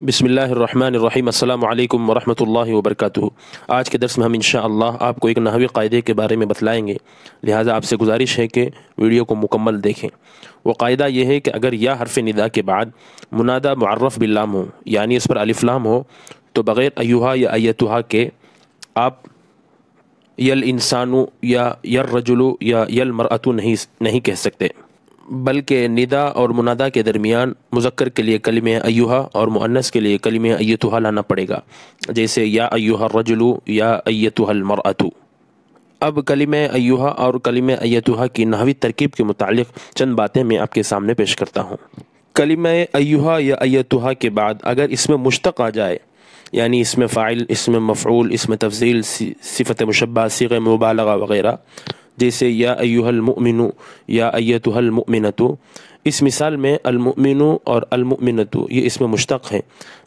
बिस्मिल्लाहिर्रहमानिर्रहीम अस्सलामु अलैकुम वरहमतुल्लाहि वबरकातुहू। आज के दर्स में हम इंशाअल्लाह आपको एक नहवी क़ायदे के बारे में बतलाएंगे, लिहाजा आपसे गुजारिश है कि वीडियो को मुकम्मल देखें। वो क़ायदा यह है कि अगर या हर्फ़ निदा के बाद मुनादा मुअर्रफ़ बिल्लाम हो, यानी इस पर अलिफ़ लाम हो, तो बग़ैर अय्युहा या अय्यतुहा के आप यल इंसानु या यर रजुलु या यल मरअतु नहीं कह सकते, बल्कि निदा और मुनादा के दरमियान मुज़क्कर के लिए कलिमे अय्युहा और मुअन्नस के लिए कलिमे अय्यतुहा लाना पड़ेगा, जैसे या अय्युहा रजुलु या अय्यतुहल मरअतु। अब कलिमे अय्युहा और कलिमे अय्यतुहा की नहवी तरकीब के मुतालिक चंद बातें मैं आपके सामने पेश करता हूँ। कलिमे अय्युहा या अय्यतुहा के बाद अगर इसमें मुश्तक़ आ जाए, यानी इसमें फ़ाइल, इसमें मफ़ऊल, इसमें तफ़ज़ील, सिफ़त मुशब्बह, सीग़े मुबालग़ा वग़ैरह, जैसे या अय्युहल मुअमिनु या अय्यतुहल मुअमिनतु। इस मिसाल में अल मुअमिनु और अल मुअमिनतु ये इसमें मुश्तक़ है,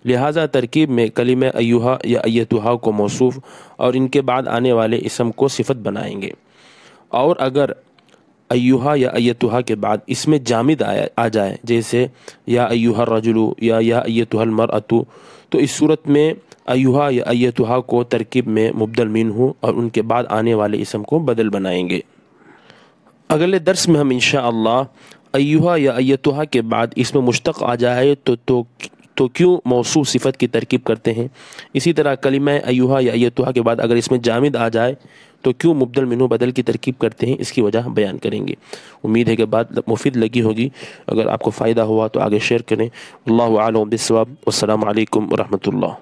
लिहाजा तरकीब में कलिमे अय्युहा या अय्यतुहा को मौसूफ़ और इनके बाद आने वाले इसम को सिफ़त बनाएंगे। और अगर अय्युहा या अय्यतुहा के बाद इसमें जामिद आ जाए, जैसे या अय्युहर रजुलु या अय्यतुहल मरअतु, तो इस सूरत में अय्युहा या अय्यतुहा को तरकीब में मुबदल मिन्हु और उनके बाद आने वाले इसम को बदल बनाएंगे। अगले दर्स में हम इंशाअल्लाह अय्युहा या अय्यतुहा के बाद इसमें मुश्तक़ आ जाए तो क्यों मौसूफ़ सिफ़त की तरकीब करते हैं, इसी तरह कलिमा अय्युहा या अय्यतुहा के बाद अगर इसमें जामिद आ जाए तो क्यों मुबदल मिन्हु बदल की तरकीब करते हैं, इसकी वजह बयान करेंगे। उम्मीद है कि बात मुफीद लगी होगी। अगर आपको फ़ायदा हुआ तो आगे शेयर करें। अल्लाहु आलम बिस्सवाब। वस्सलामु अलैकुम व रहमतुल्लाह।